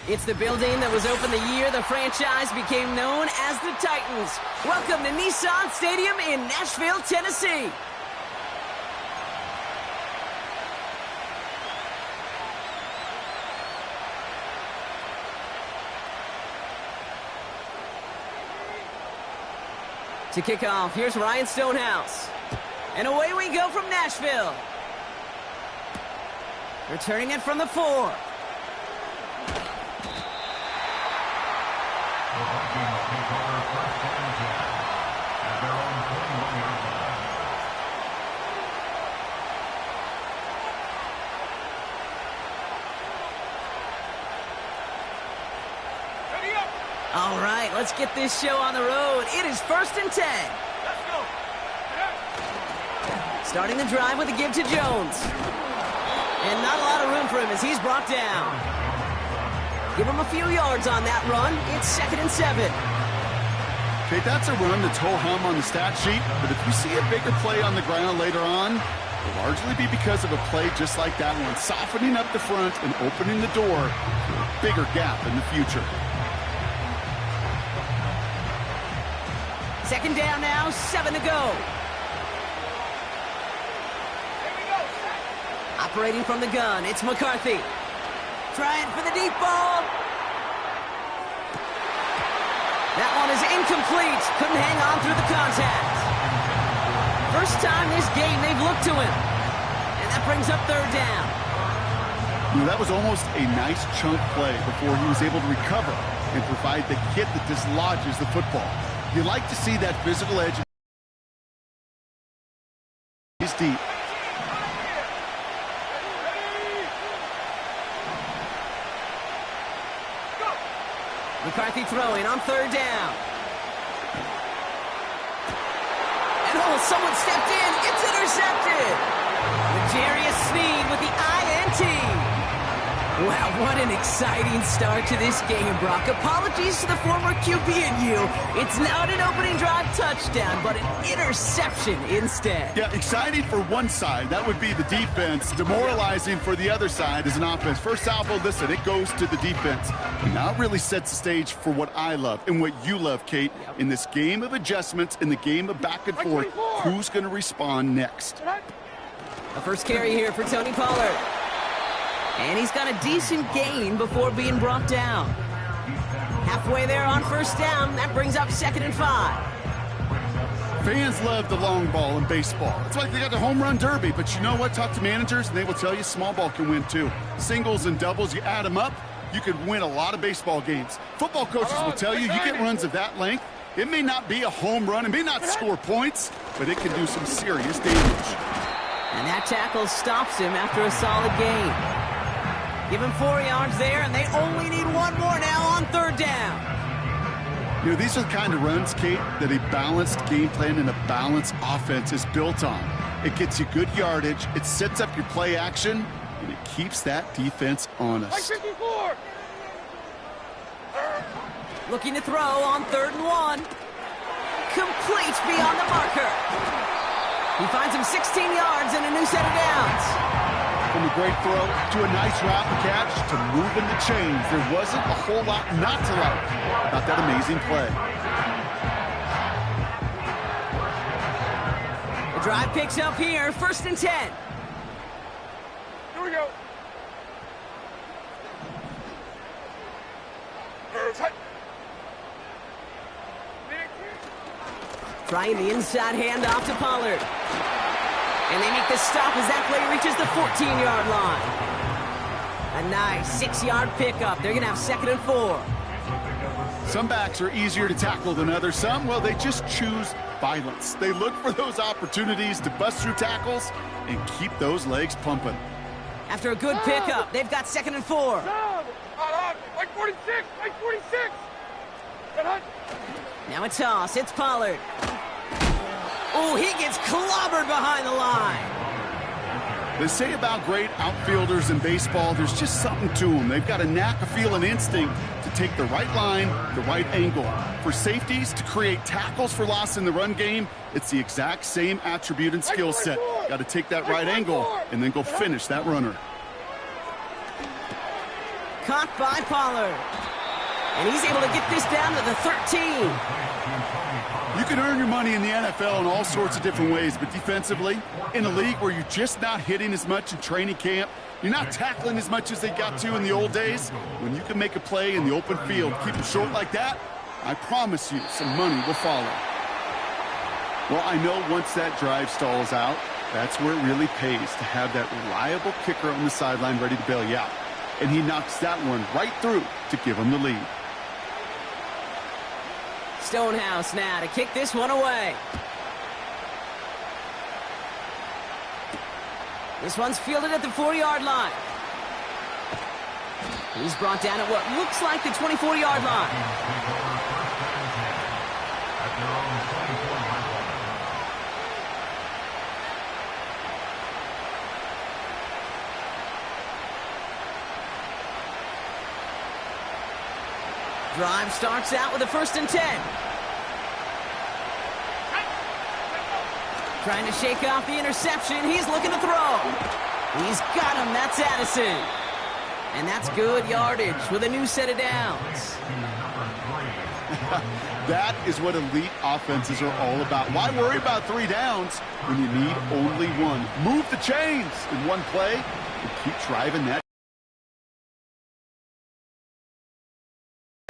It's the building that was opened the year the franchise became known as the Titans. Welcome to Nissan Stadium in Nashville, Tennessee. To kick off, here's Ryan Stonehouse. And away we go from Nashville. Returning it from the 4. All right, let's get this show on the road. It is 1st and 10. Let's go. Starting the drive with a give to Jones. And not a lot of room for him as he's brought down. Give him a few yards on that run. It's 2nd and 7. Okay, that's a run that's ho-hum on the stat sheet, but if you see a bigger play on the ground later on, it'll largely be because of a play just like that one, softening up the front and opening the door for a bigger gap in the future. 2nd down now, 7 to go. Operating from the gun, it's McCarthy. Trying for the deep ball. That one is incomplete. Couldn't hang on through the contact. First time this game they've looked to him. And that brings up 3rd down. You know, that was almost a nice chunk play before he was able to recover and provide the hit that dislodges the football. You like to see that physical edge. He's deep. McCarthy throwing on 3rd down. And someone stepped in. It's intercepted. L'Jarius Sneed with the INT. Wow, what an exciting start to this game, Brock. Apologies to the former QB and you. It's not an opening drive touchdown, but an interception instead. Yeah, exciting for one side. That would be the defense. Demoralizing for the other side as an offense. First salvo, listen, it goes to the defense. And now it really sets the stage for what I love and what you love, Kate. In this game of adjustments, in the game of back and forth, who's going to respond next? The first carry here for Tony Pollard. And he's got a decent gain before being brought down. Halfway there on 1st down. That brings up 2nd and 5. Fans love the long ball in baseball. It's like they got the home run derby. But you know what? Talk to managers, and they will tell you small ball can win too. Singles and doubles, you add them up, you could win a lot of baseball games. Football coaches will tell you, you get runs of that length, it may not be a home run, it may not score points, but it can do some serious damage. And that tackle stops him after a solid gain. Give him 4 yards there, and they only need 1 more now on 3rd down. You know, these are the kind of runs, Kate, that a balanced game plan and a balanced offense is built on. It gets you good yardage, it sets up your play action, and it keeps that defense honest. Looking to throw on 3rd and 1. Complete beyond the marker. He finds him 16 yards and a new set of downs. From a great throw to a nice route and catch to moving the chains. There wasn't a whole lot not to like about that amazing play. The drive picks up here, 1st and 10. Here we go. Trying the inside handoff to Pollard. And they make the stop as that play reaches the 14-yard line. A nice 6-yard pickup. They're going to have 2nd and 4. Some backs are easier to tackle than others. Some, well, they just choose violence. They look for those opportunities to bust through tackles and keep those legs pumping. After a good pickup, they've got 2nd and 4. Like 46! Like 46! Now a toss. It's Pollard. Oh, he gets clobbered behind the line. They say about great outfielders in baseball, there's just something to them. They've got a knack, a feel, an instinct to take the right line, the right angle. For safeties to create tackles for loss in the run game, it's the exact same attribute and skill set. Got to take that right angle and then go finish that runner. caught by Pollard. And he's able to get this down to the 13. You can earn your money in the NFL in all sorts of different ways, but defensively, in a league where you're just not hitting as much in training camp, you're not tackling as much as they got to in the old days, when you can make a play in the open field, keep it short like that, I promise you some money will follow. Well, I know once that drive stalls out, that's where it really pays to have that reliable kicker on the sideline ready to bail you out. And he knocks that one right through to give him the lead. Stonehouse now to kick this one away. This one's fielded at the 40-yard line. He's brought down at what looks like the 24-yard line. Drive starts out with a 1st and 10. Trying to shake off the interception. He's looking to throw. He's got him. That's Addison. And that's good yardage with a new set of downs. That is what elite offenses are all about. Why worry about 3 downs when you need only one? Move the chains in one play and keep driving that.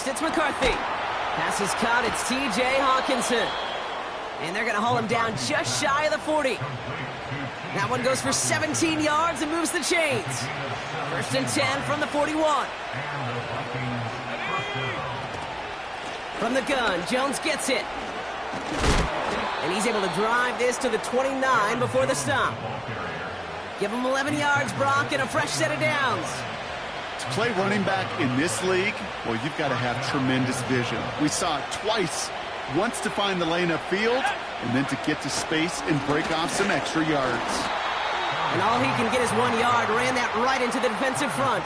It's McCarthy. Pass is caught. It's T.J. Hawkinson. And they're going to haul him down just shy of the 40. That one goes for 17 yards and moves the chains. 1st and 10 from the 41. From the gun, Jones gets it. And he's able to drive this to the 29 before the stop. Give him 11 yards, Brock, and a fresh set of downs. To play running back in this league, well, you've got to have tremendous vision. We saw it twice. Once to find the lane upfield, and then to get to space and break off some extra yards. And all he can get is 1 yard. Ran that right into the defensive front.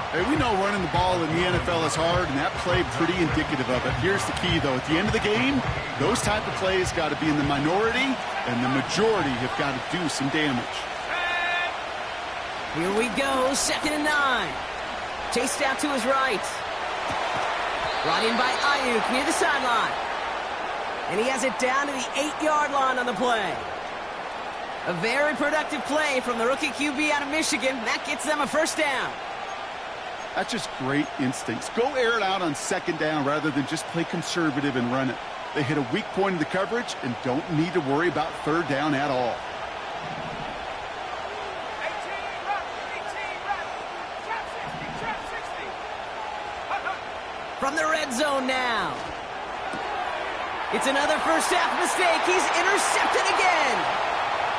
Hey, we know running the ball in the NFL is hard, and that play pretty indicative of it. Here's the key, though. At the end of the game, those type of plays got to be in the minority, and the majority have got to do some damage. Here we go, 2nd and 9. Chased out to his right. Brought in by Ayuk near the sideline. And he has it down to the 8-yard line on the play. A very productive play from the rookie QB out of Michigan. That gets them a 1st down. That's just great instincts. Go air it out on 2nd down rather than just play conservative and run it. They hit a weak point in the coverage and don't need to worry about 3rd down at all. From the red zone now. It's another first half mistake. He's intercepted again.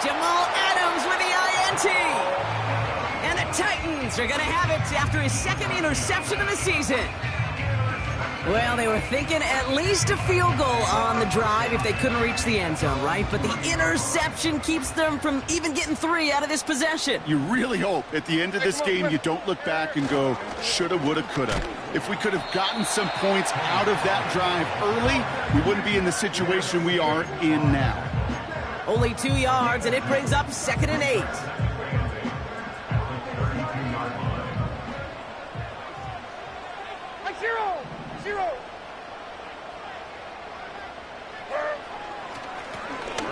Jamal Adams with the INT. And the Titans are going to have it after his 2nd interception of the season. Well, they were thinking at least a field goal on the drive if they couldn't reach the end zone, right? But the interception keeps them from even getting 3 out of this possession. You really hope at the end of this game you don't look back and go, shoulda, woulda, coulda. If we could have gotten some points out of that drive early, we wouldn't be in the situation we are in now. Only 2 yards, and it brings up 2nd and 8.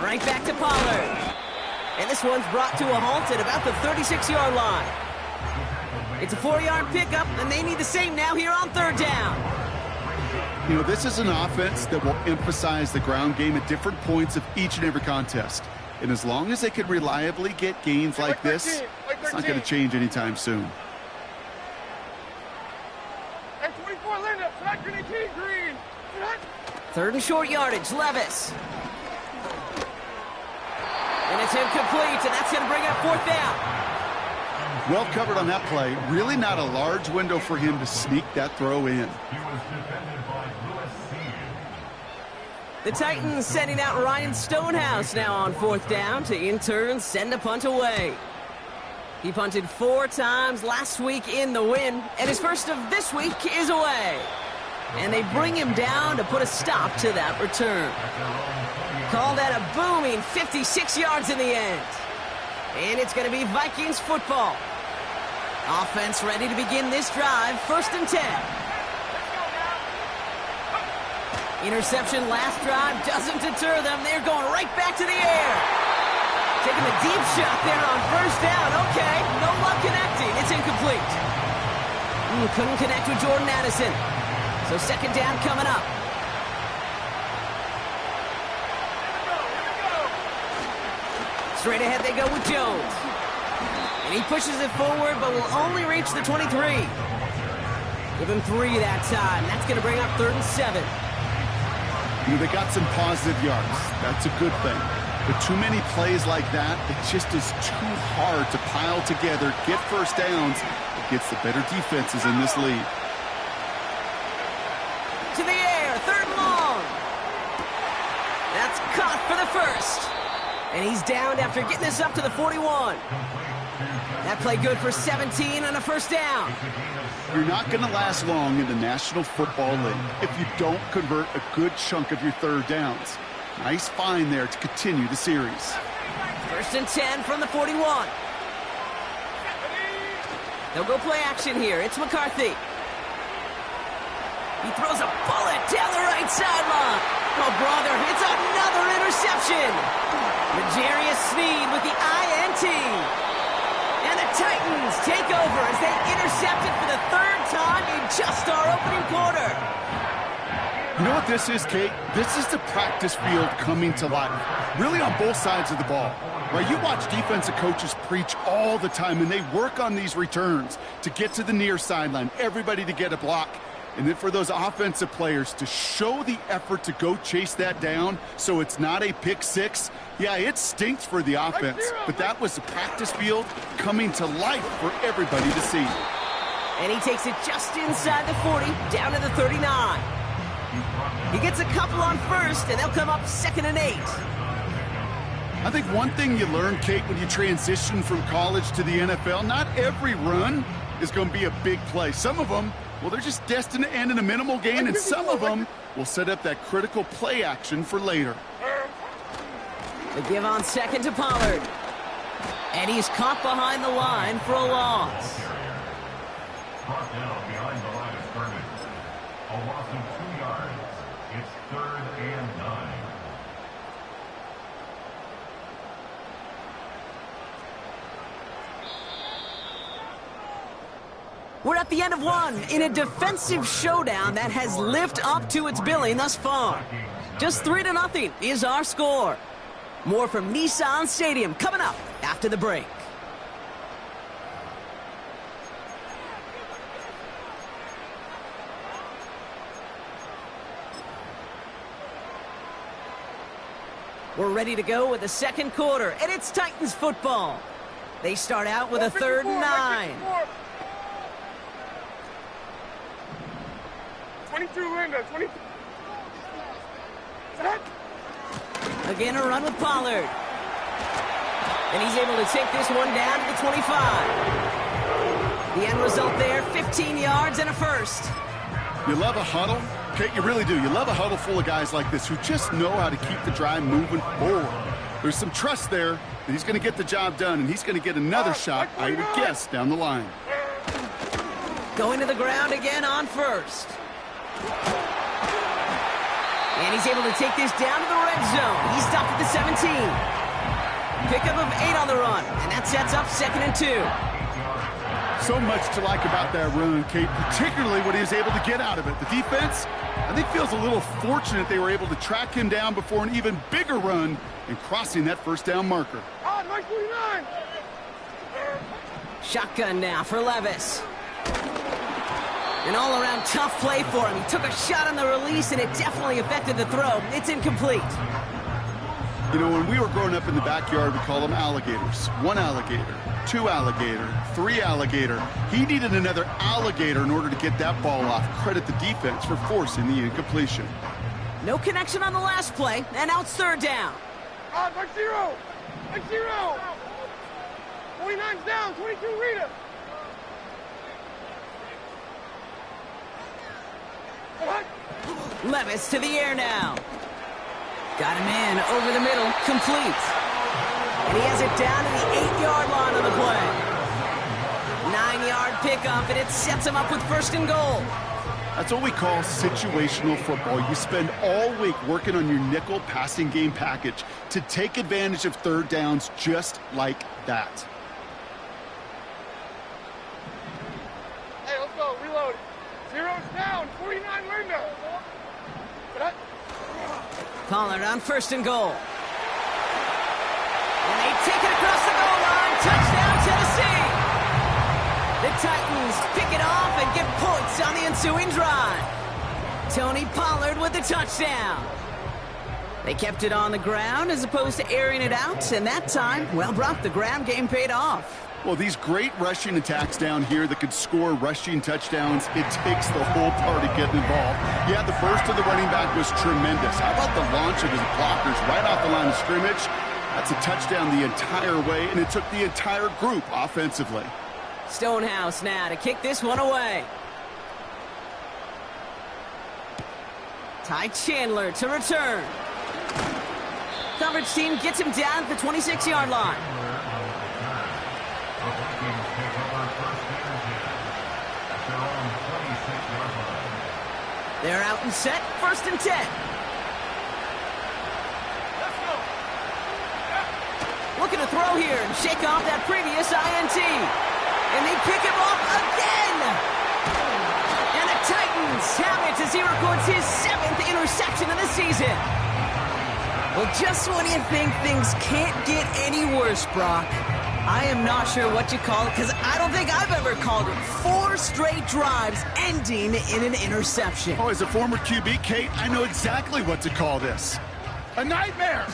Right back to Pollard. And this one's brought to a halt at about the 36-yard line. It's a 4-yard pickup, and they need the same now here on 3rd down. You know, this is an offense that will emphasize the ground game at different points of each and every contest. And as long as they can reliably get gains like this, it's not going to change anytime soon. And 24 Linda, flat green, green. 3rd and short yardage, Levis. And it's incomplete, and that's going to bring up 4th down. Well covered on that play. Really not a large window for him to sneak that throw in. The Titans sending out Ryan Stonehouse now on 4th down to in turn send a punt away. He punted 4 times last week in the win, and his first of this week is away. And they bring him down to put a stop to that return. Call that a booming 56 yards in the end. And it's going to be Vikings football. Offense ready to begin this drive. 1st and 10. Interception last drive doesn't deter them. They're going right back to the air. Taking a deep shot there on 1st down. Okay, no luck connecting. It's incomplete. Couldn't connect with Jordan Addison. So 2nd down coming up. Straight ahead they go with Jones. And he pushes it forward, but will only reach the 23. Give him 3 that time. That's going to bring up 3rd and 7. They got some positive yards. That's a good thing. But too many plays like that, it just is too hard to pile together, get 1st downs against the better defenses in this league. To the air, 3rd and long. That's caught for the 1st. And he's downed after getting this up to the 41. That play good for 17 on a 1st down. You're not going to last long in the National Football League if you don't convert a good chunk of your 3rd downs. Nice find there to continue the series. 1st and 10 from the 41. They'll go play action here. It's McCarthy. He throws a bullet down the right sideline. Oh, brother, it's another interception. L'Jarius Sneed with the INT. And the Titans take over as they intercept it for the 3rd time in just our opening quarter. You know what this is, Kate? This is the practice field coming to life. Really on both sides of the ball. Right, you watch defensive coaches preach all the time, and they work on these returns to get to the near sideline, everybody to get a block. And then for those offensive players to show the effort to go chase that down so it's not a pick 6, yeah, it stinks for the offense. But that was the practice field coming to life for everybody to see. And he takes it just inside the 40, down to the 39. He gets a couple on 1st, and they'll come up 2nd and 8. I think one thing you learn, Kate, when you transition from college to the NFL, not every run is going to be a big play. Some of them, well, they're just destined to end in a minimal gain, and some of them will set up that critical play action for later. The give on 2nd to Pollard. And he's caught behind the line for a loss. Brought down behind the line of scrimmage. A loss of 2 yards. It's 3rd and 9. We're at the end of one in a defensive showdown that has lived up to its billing thus far. Just 3-0 is our score. More from Nissan Stadium coming up after the break. We're ready to go with the 2nd quarter, and it's Titans football. They start out with a 3rd and 9. 22, Linda, 22. Set. Again, a run with Pollard. And he's able to take this one down to the 25. The end result there, 15 yards and a 1st. You love a huddle? Kate, you really do. You love a huddle full of guys like this who just know how to keep the drive moving forward. There's some trust there that he's going to get the job done, and he's going to get another shot, I would guess, down the line. Going to the ground again on 1st. And he's able to take this down to the red zone. He's stopped at the 17. Pickup of 8 on the run, and that sets up 2nd and 2. So much to like about that run, Kate, particularly what he was able to get out of it. The defense, I think, feels a little fortunate they were able to track him down before an even bigger run and crossing that 1st down marker. Ah, 929. Shotgun now for Levis. An all-around tough play for him. He took a shot on the release, and it definitely affected the throw. It's incomplete. You know, when we were growing up in the backyard, we call them alligators. 1 alligator, 2 alligator, 3 alligator. He needed another alligator in order to get that ball off. Credit the defense for forcing the incompletion. No connection on the last play, and now it's 3rd down. Ah, 9-0. 9-0. 49's down. 22, Rita. What? Levis to the air now. Got him in over the middle, complete. And he has it down to the 8-yard line on the play. 9 yards pickup, and it sets him up with 1st and goal. That's what we call situational football. You spend all week working on your nickel passing game package to take advantage of 3rd downs just like that. Hey, let's go. Reload. 0's down. 49 Linda. Pollard on 1st and goal. And they take it across the goal line. Touchdown, Tennessee. The Titans pick it off and get points on the ensuing drive. Tony Pollard with the touchdown. They kept it on the ground as opposed to airing it out, and that time, well, Brock, the ground game paid off. Well, these great rushing attacks down here that could score rushing touchdowns, it takes the whole party getting involved. Yeah, the burst of the running back was tremendous. How about the launch of his blockers right off the line of scrimmage? That's a touchdown the entire way, and it took the entire group offensively. Stonehouse now to kick this one away. Ty Chandler to return. Coverage team gets him down at the 26-yard line. They're out and set, 1st and 10. Looking to throw here and shake off that previous INT. And they pick him off again. And the Titans have it as he records his 7th interception of the season. Well, just when you think things can't get any worse, Brock, I am not sure what you call it, because I don't think I've ever called it 4 straight drives ending in an interception. Oh, as a former QB, Kate, I know exactly what to call this. A nightmare!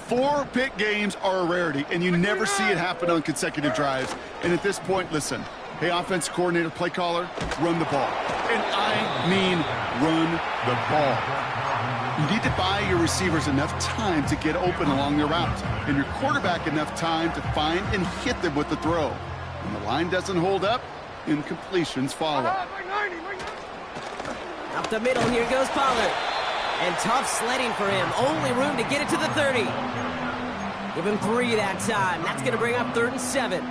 4 pick games are a rarity, and you never see it happen on consecutive drives. And at this point, listen, hey, offense coordinator, play caller, run the ball. And I mean run the ball. You need to buy your receivers enough time to get open along their route, and your quarterback enough time to find and hit them with the throw. When the line doesn't hold up, incompletions follow. Up the middle, here goes Pollard. And tough sledding for him. Only room to get it to the 30. Give him 3 that time. That's going to bring up 3rd and 7.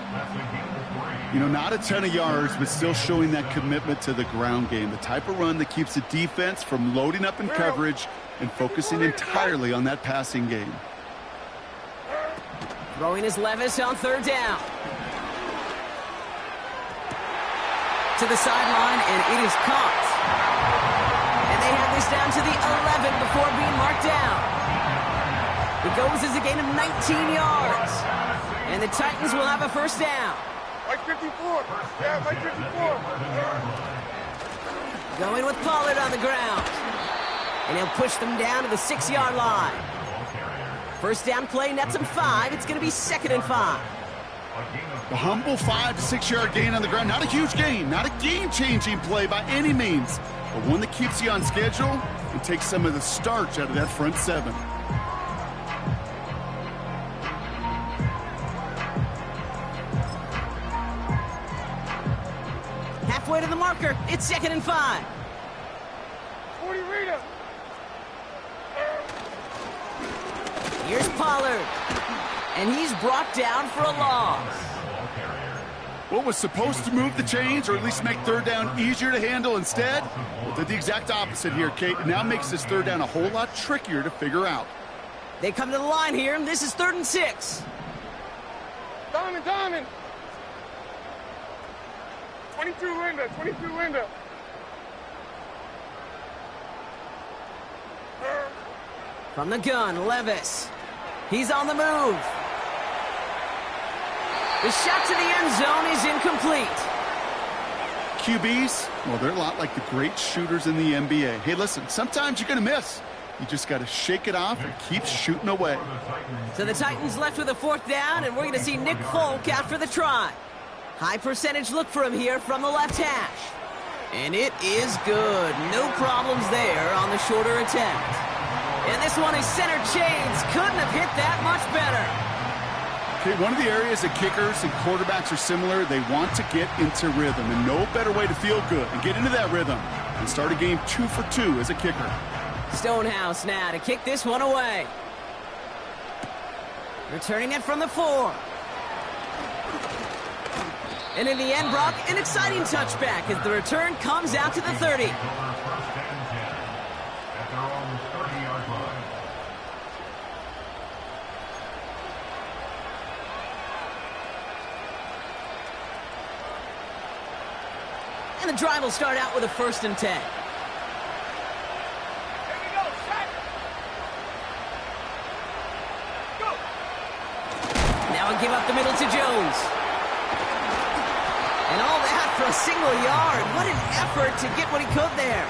You know, not a ton of yards, but still showing that commitment to the ground game. The type of run that keeps the defense from loading up in coverage and focusing entirely on that passing game. Throwing is Levis on 3rd down. To the sideline, and it is caught. And they have this down to the 11 before being marked down. It goes as a gain of 19 yards. And the Titans will have a 1st down. Like 54. Yeah, like 54. Going with Pollard on the ground. And he'll push them down to the 6-yard line. 1st down play nets him 5. It's going to be 2nd and 5. A humble 5 to 6 yard gain on the ground. Not a huge gain, not a game-changing play by any means, but one that keeps you on schedule and takes some of the starch out of that front 7. Halfway to the marker. It's 2nd and 5. 40 Rita. Here's Pollard. And he's brought down for a loss. What was supposed to move the chains, or at least make 3rd down easier to handle instead? Well, did the exact opposite here, Kate. It now makes this 3rd down a whole lot trickier to figure out. They come to the line here, and this is 3rd and 6. Diamond. 22 Linda. 22 Linda. From the gun, Levis. He's on the move. The shot to the end zone is incomplete. QBs, well, they're a lot like the great shooters in the NBA. Hey, listen, sometimes you're going to miss. You just got to shake it off and keep shooting away. So the Titans left with a 4th down, and we're going to see Nick Folk after the try. High percentage look for him here from the left hash. And it is good. No problems there on the shorter attempt. And this one is center chains. Couldn't have hit that much better. Okay, one of the areas that kickers and quarterbacks are similar, they want to get into rhythm. And no better way to feel good and get into that rhythm and start a game 2 for 2 as a kicker. Stonehouse now to kick this one away. Returning it from the 4. And in the end, Brock, an exciting touchback as the return comes out to the 30. First and 10 at their own 30-yard line. And the drive will start out with a 1st and 10. Now give up the middle to Jones. And all that for a single yard. What an effort to get what he could there.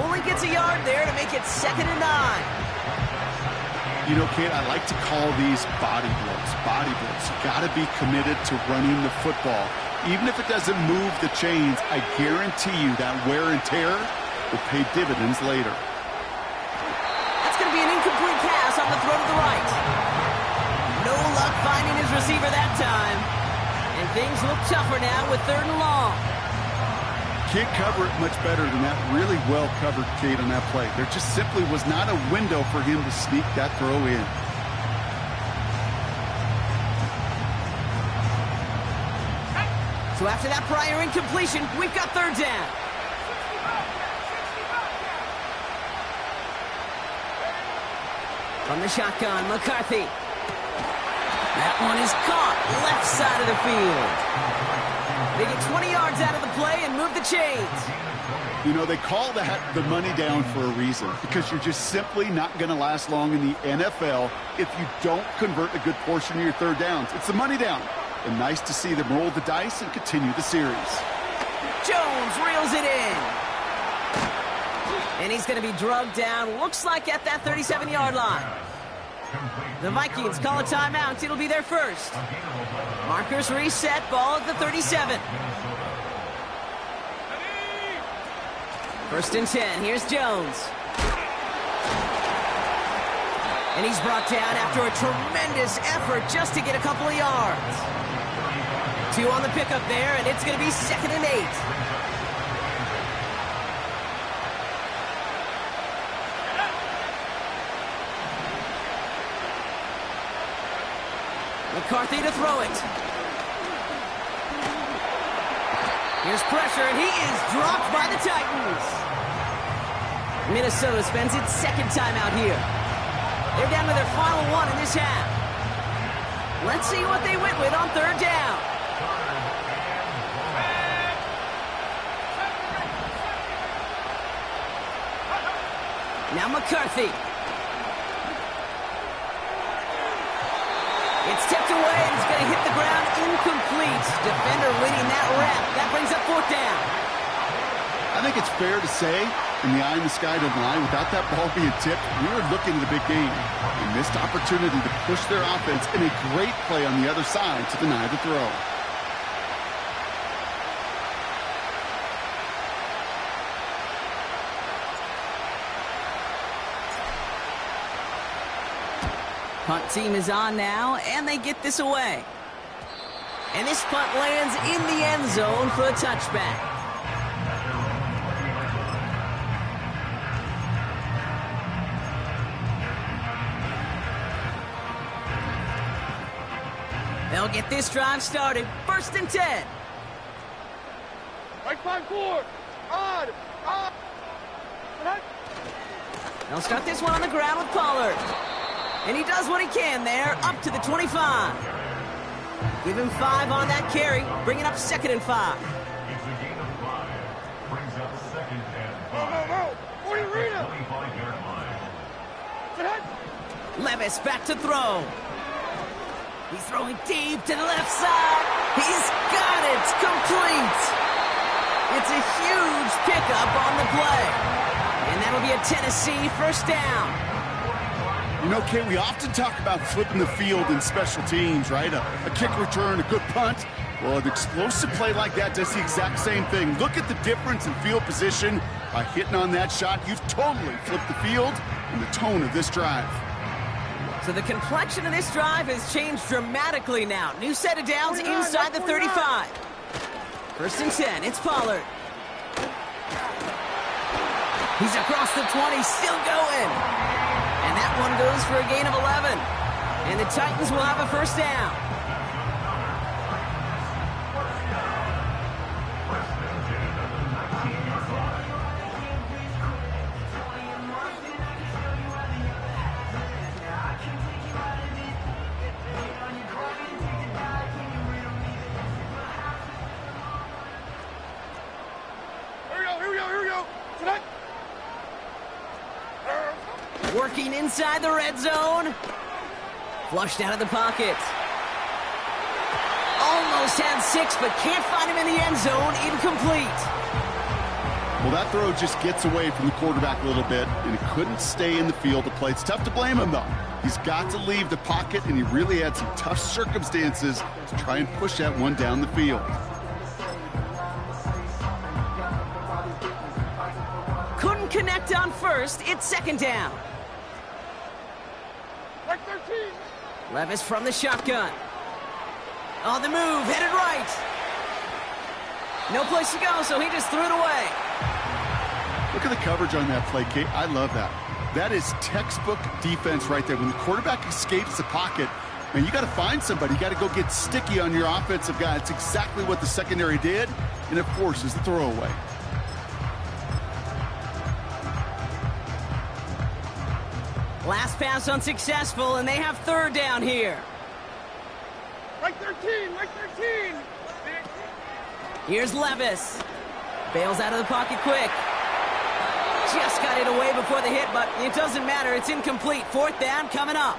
Only gets a yard there to make it 2nd and 9. You know, Kate, I like to call these body blows. Body blows. You got to be committed to running the football. Even if it doesn't move the chains, I guarantee you that wear and tear will pay dividends later. That's going to be an incomplete pass on the throw to the right. No luck finding his receiver that time. And things look tougher now with 3rd and long. Can't cover it much better than that. Really well covered, Kate, on that play. There just simply was not a window for him to sneak that throw in. So after that prior incompletion, we've got 3rd down. From the shotgun, McCarthy. That one is caught, left side of the field. They get 20 yards out of the play and move the chains. You know, they call that the money down for a reason, because you're just simply not going to last long in the NFL if you don't convert a good portion of your 3rd downs. It's the money down. And nice to see them roll the dice and continue the series. Jones reels it in. And he's going to be drugged down, looks like at that 37-yard line. The Vikings call a timeout. It'll be their first. Markers reset, ball at the 37. 1st and 10. Here's Jones. And he's brought down after a tremendous effort just to get a couple of yards. 2 on the pickup there, and it's going to be 2nd and 8. McCarthy to throw it. Here's pressure, and he is dropped by the Titans. Minnesota spends its 2nd timeout here. They're down to their final one in this half. Let's see what they went with on 3rd down. Now McCarthy. It's tipped away, and it's going to hit the ground incomplete. Defender winning that rep. That brings up 4th down. I think it's fair to say, in the eye in the sky to lie, without that ball being tipped, we were looking at a big game. A missed opportunity to push their offense, and a great play on the other side to deny the throw. Punt team is on now, and they get this away. And this punt lands in the end zone for a touchback. They'll get this drive started. 1st and 10. Right 5-4. On. They'll start this one on the ground with Pollard. And he does what he can there, up to the 25. Give him 5 on that carry, bringing up 2nd and 5. It's a gain of 5. Brings up 2nd and 5. Go. 40 arena. 25-yard line. Levis back to throw. He's throwing deep to the left side. He's got it, complete. It's a huge pickup on the play. And that'll be a Tennessee 1st down. You know, Kate, we often talk about flipping the field in special teams, right? A kick return, a good punt. Well, an explosive play like that does the exact same thing. Look at the difference in field position. By hitting on that shot, you've totally flipped the field and the tone of this drive. So the complexion of this drive has changed dramatically now. New set of downs inside the 35. 1st and 10, it's Pollard. He's across the 20, still going. And that one goes for a gain of 11. And the Titans will have a 1st down. Lurking inside the red zone. Flushed out of the pocket. Almost had 6, but can't find him in the end zone. Incomplete. Well, that throw just gets away from the quarterback a little bit, and he couldn't stay in the field to play. It's tough to blame him, though. He's got to leave the pocket, and he really had some tough circumstances to try and push that one down the field. Couldn't connect on first. It's second down. Like 13. Levis from the shotgun. On the move, headed right. No place to go, so he just threw it away. Look at the coverage on that play, Kate. I love that. That is textbook defense right there. When the quarterback escapes the pocket, man, you got to find somebody. You got to go get sticky on your offensive guy. It's exactly what the secondary did, and it forces the throwaway. Last pass unsuccessful, and they have third down here. Like 13, like 13. Here's Levis. Bails out of the pocket quick. Just got it away before the hit, but it doesn't matter. It's incomplete. Fourth down coming up.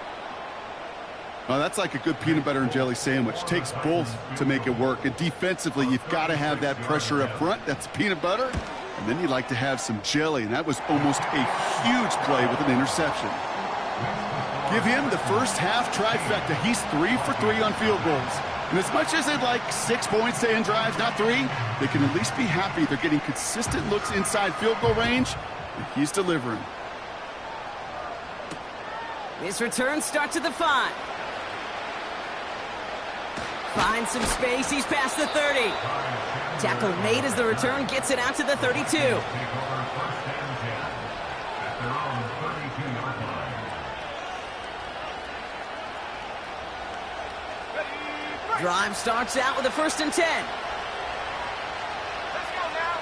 Oh, that's like a good peanut butter and jelly sandwich. Takes both to make it work. And defensively, you've got to have that pressure up front. That's peanut butter. And then you'd like to have some jelly. And that was almost a huge play with an interception. Give him the first half trifecta. He's 3 for 3 on field goals. And as much as they'd like 6 points to end drives, not 3, they can at least be happy they're getting consistent looks inside field goal range, and he's delivering. This return starts at the 5. Finds some space. He's past the 30. Tackle made as the return gets it out to the 32. Drive starts out with a 1st and 10. Let's go now.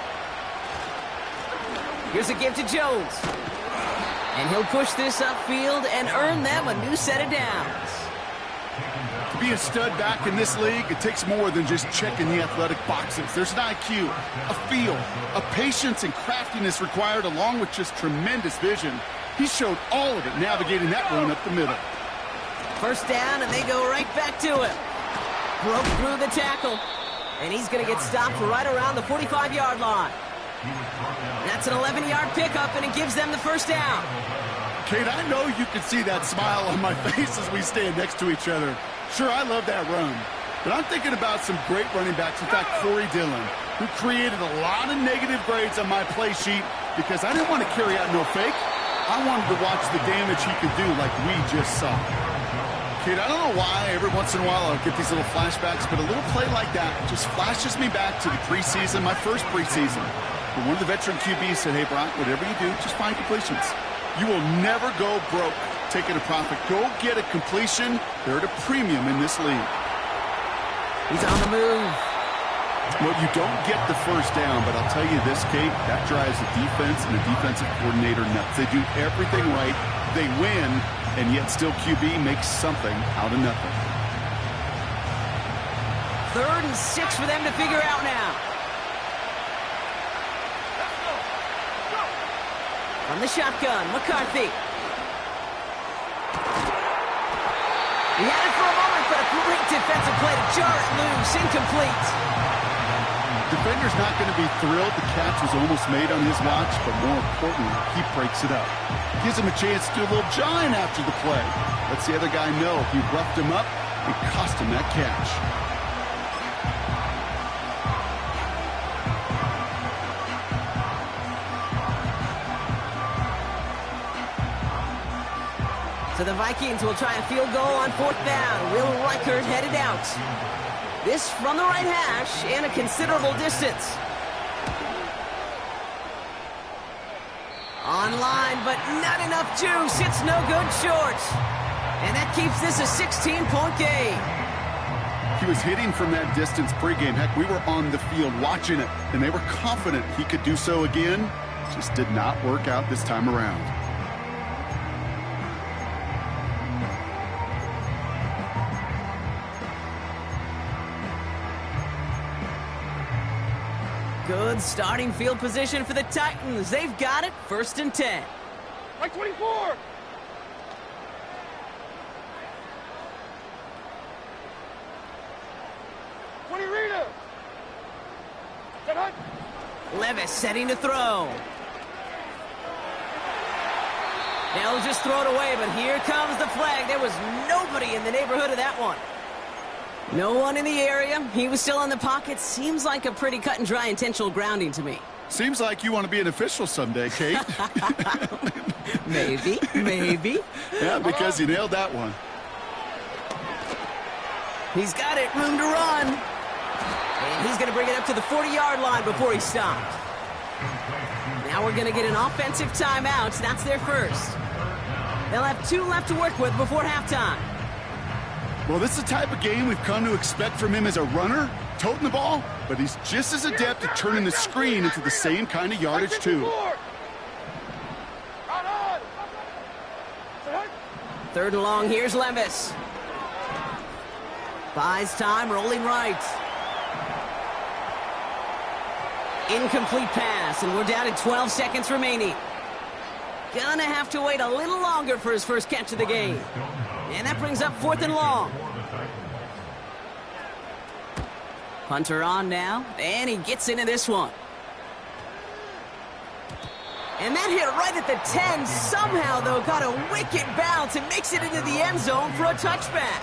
Here's a give to Jones. And he'll push this upfield and earn them a new set of downs. To be a stud back in this league, it takes more than just checking the athletic boxes. There's an IQ, a feel, a patience and craftiness required, along with just tremendous vision. He showed all of it navigating that run up the middle. First down, and they go right back to him. Broke through the tackle, and he's going to get stopped right around the 45-yard line. That's an 11-yard pickup, and it gives them the first down. Kate, I know you can see that smile on my face as we stand next to each other. Sure, I love that run, but I'm thinking about some great running backs. In fact, Corey Dillon, who created a lot of negative grades on my play sheet because I didn't want to carry out no fake. I wanted to watch the damage he could do like we just saw. Kid, I don't know why every once in a while I'll get these little flashbacks, but a little play like that just flashes me back to the preseason, my first preseason. But one of the veteran QBs said, hey, Brock, whatever you do, just find completions. You will never go broke taking a profit. Go get a completion. They're at a premium in this league. He's on the move. Well, you don't get the first down, but I'll tell you this, Kate, that drives the defense and the defensive coordinator nuts. They do everything right. They win. And yet still QB makes something out of nothing. 3rd and 6 for them to figure out now. From the shotgun, McCarthy. He had it for a moment, but a great defensive play to jar it loose. Incomplete. Defender's not going to be thrilled the catch was almost made on his watch, but more importantly, he breaks it up. Gives him a chance to do a little jawing after the play. Lets the other guy know he roughed him up and cost him that catch. So the Vikings will try a field goal on 4th down. Will Reichert headed out. This from the right hash and a considerable distance. Online, but not enough juice. It's no good short. And that keeps this a 16-point game. He was hitting from that distance pregame. Heck, we were on the field watching it, and they were confident he could do so again. Just did not work out this time around. Good starting field position for the Titans. They've got it. 1st and 10. Like 24. Levis setting to throw. They'll just throw it away, but here comes the flag. There was nobody in the neighborhood of that one. No one in the area. He was still in the pocket. Seems like a pretty cut and dry intentional grounding to me. Seems like you want to be an official someday, Kate. Maybe, maybe. Yeah, because you nailed that one. He's got it, room to run. And he's going to bring it up to the 40-yard line before he stopped. Now we're going to get an offensive timeout. That's their first. They'll have 2 left to work with before halftime. Well, this is the type of game we've come to expect from him as a runner, toting the ball, but he's just as adept at turning the screen into the same kind of yardage, too. 3rd and long, here's Levis. Buys time, rolling right. Incomplete pass, and we're down to 12 seconds remaining. Gonna have to wait a little longer for his first catch of the game. And that brings up 4th and long. Hunter on now, and he gets into this one. And that hit right at the 10. Somehow, though, got a wicked bounce and makes it into the end zone for a touchback.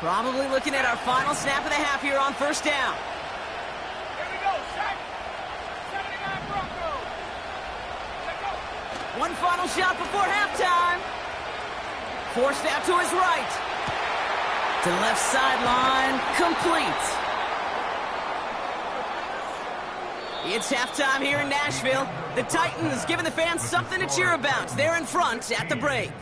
Probably looking at our final snap of the half here on 1st down. Here we go, set. 79 Broncos. Let go. One final shot before halftime. Forced out to his right. To the left sideline, complete. It's halftime here in Nashville. The Titans giving the fans something to cheer about. They're in front at the break.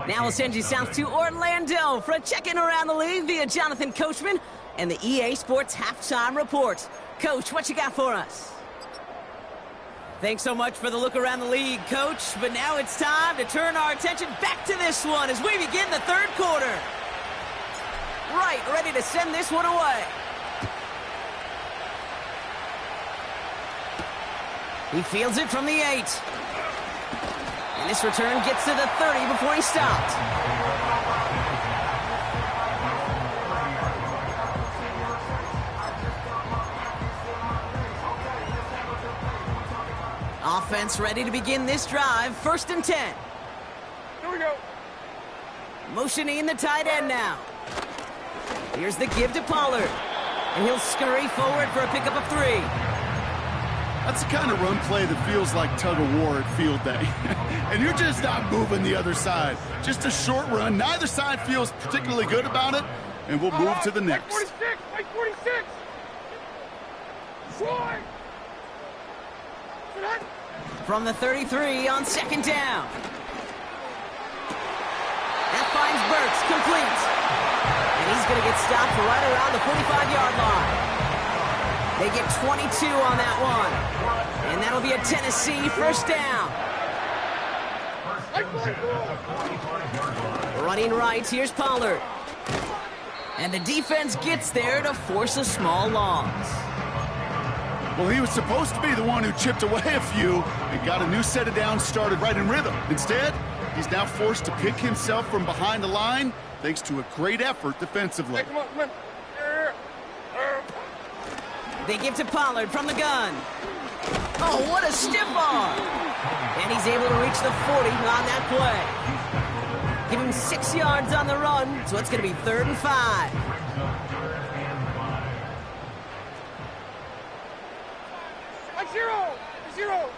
Now we'll send you south to Orlando for a check-in around the league via Jonathan Coachman and the EA Sports Halftime Report. Coach, what you got for us? Thanks so much for the look around the league, Coach. But now it's time to turn our attention back to this one as we begin the 3rd quarter. Right, ready to send this one away. He fields it from the 8. And this return gets to the 30 before he stopped. Offense ready to begin this drive. 1st and 10. Here we go. Motioning the tight end now. Here's the give to Pollard. And he'll scurry forward for a pickup of 3. That's the kind of run play that feels like tug-of-war at field day. And you're just not moving the other side. Just a short run. Neither side feels particularly good about it, and we'll move to the next. 46, 46. Troy. From the 33 on 2nd down. That finds Burks, complete. And he's going to get stopped right around the 45-yard line. They get 22 on that one. And that'll be a Tennessee 1st down. Running right, here's Pollard. And the defense gets there to force a small loss. Well, he was supposed to be the one who chipped away a few and got a new set of downs started right in rhythm. Instead, he's now forced to pick himself from behind the line thanks to a great effort defensively. Hey, come on, come on. They give to Pollard from the gun. Oh, what a stiff arm. And he's able to reach the 40 on that play. Give him 6 yards on the run, so it's going to be 3rd and 5. Zero.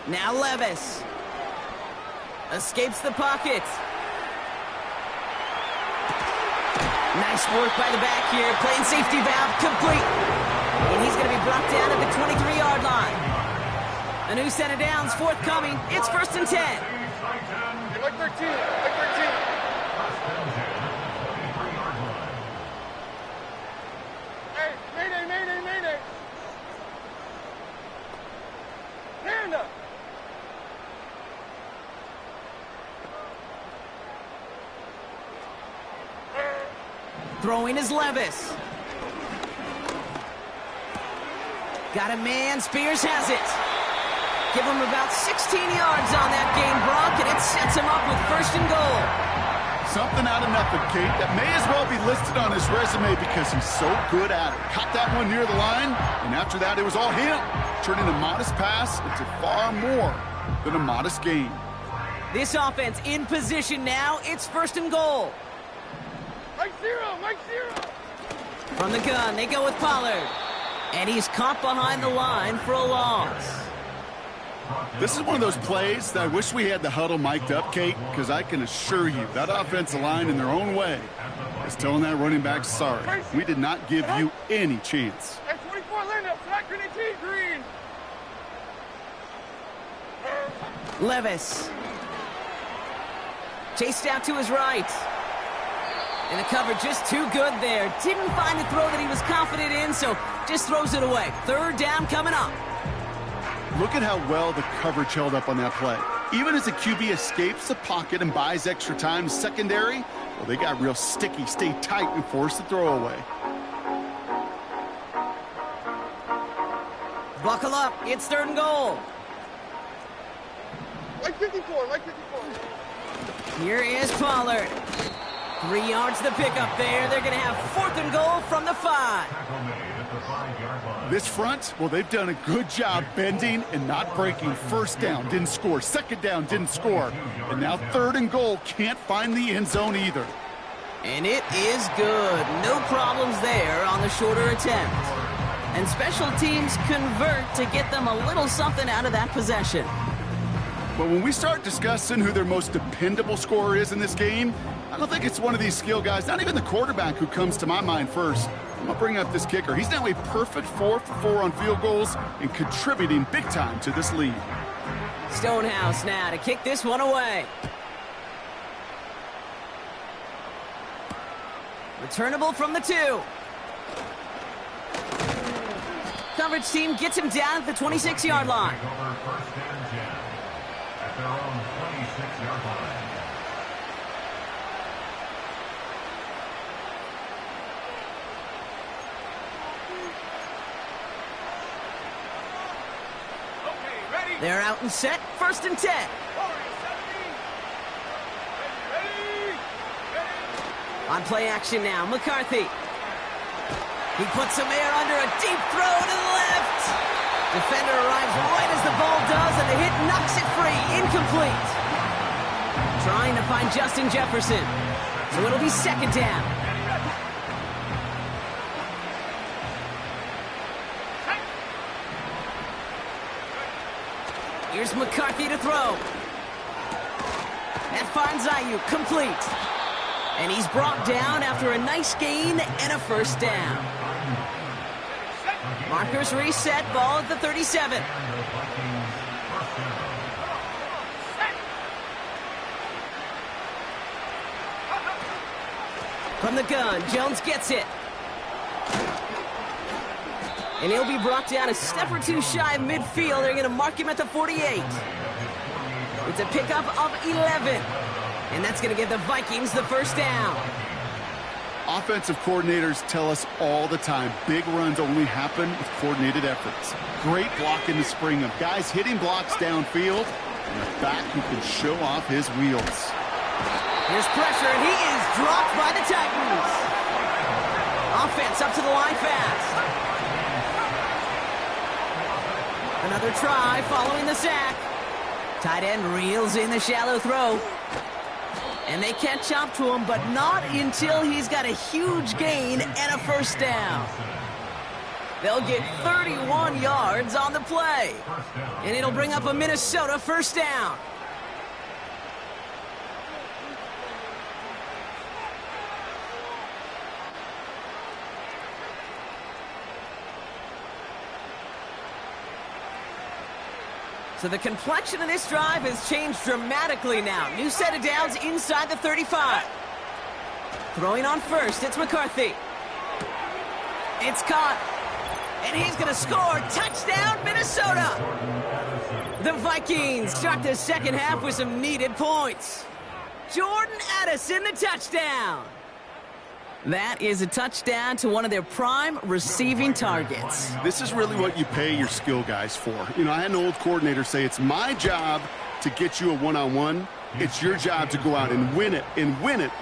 Now Levis. Escapes the pocket. Nice work by the back here. Playing safety valve complete. And he's going to be brought down at the 23-yard line. A new set of downs forthcoming. It's 1st and 10. Like 13. Hey, mayday. Panda. Throwing is Levis. Got a man. Spears has it. Give him about 16 yards on that gain, Brock, and it sets him up with 1st and goal. Something out of nothing, Kate. That may as well be listed on his resume because he's so good at it. Caught that one near the line, and after that, it was all him, turning a modest pass into far more than a modest gain. This offense in position now. It's 1st and goal. Mike Zero, Mike Zero. From the gun, they go with Pollard. And he's caught behind the line for a loss. This is one of those plays that I wish we had the huddle mic'd up, Kate, because I can assure you that offensive line in their own way is telling that running back, sorry, we did not give you any chance. At 24 Linda, flat grenade green. Levis. Chased out to his right. And the cover just too good there. Didn't find the throw that he was confident in, so just throws it away. 3rd down coming up. Look at how well the coverage held up on that play. Even as the QB escapes the pocket and buys extra time secondary, well, they got real sticky, stay tight, and force the throw away. Buckle up. It's 3rd and goal. Mike 54, Mike 54. Here is Pollard. 3 yards the pickup there. They're going to have 4th and goal from the 5. This front, well, they've done a good job bending and not breaking. 1st down, didn't score. 2nd down, didn't score. And now 3rd and goal, can't find the end zone either. And it is good. No problems there on the shorter attempt. And special teams convert to get them a little something out of that possession. But when we start discussing who their most dependable scorer is in this game, I don't think it's one of these skill guys, not even the quarterback, who comes to my mind first. I'm going to bring up this kicker. He's now a perfect 4 for 4 on field goals and contributing big time to this lead. Stonehouse now to kick this one away. Returnable from the 2. Coverage team gets him down at the 26-yard line. At their own 26-yard line. They're out and set. 1st and 10. On play action now, McCarthy. He puts some air under a deep throw to the left. Defender arrives right as the ball does, and the hit knocks it free. Incomplete. Trying to find Justin Jefferson. So it'll be 2nd down. Here's McCarthy to throw. That finds Ayuk complete. And he's brought down after a nice gain and a 1st down. Markers reset, ball at the 37. From the gun, Jones gets it. And he'll be brought down a step or 2 shy of midfield. They're going to mark him at the 48. It's a pickup of 11. And that's going to give the Vikings the 1st down. Offensive coordinators tell us all the time, big runs only happen with coordinated efforts. Great block in the spring of guys hitting blocks downfield, and a back who can show off his wheels. Here's pressure, and he is dropped by the Titans. Offense up to the line fast. Another try following the sack. Tight end reels in the shallow throw. And they catch up to him, but not until he's got a huge gain and a 1st down. They'll get 31 yards on the play. And it'll bring up a Minnesota 1st down. So the complexion of this drive has changed dramatically now. New set of downs inside the 35. Throwing on 1st, it's McCarthy. It's caught. And he's going to score. Touchdown, Minnesota. The Vikings start the 2nd half with some needed points. Jordan Addison, the touchdown. That is a touchdown to one of their prime receiving targets. This is really what you pay your skill guys for. You know, I had an old coordinator say it's my job to get you a one-on-one. It's your job to go out and win it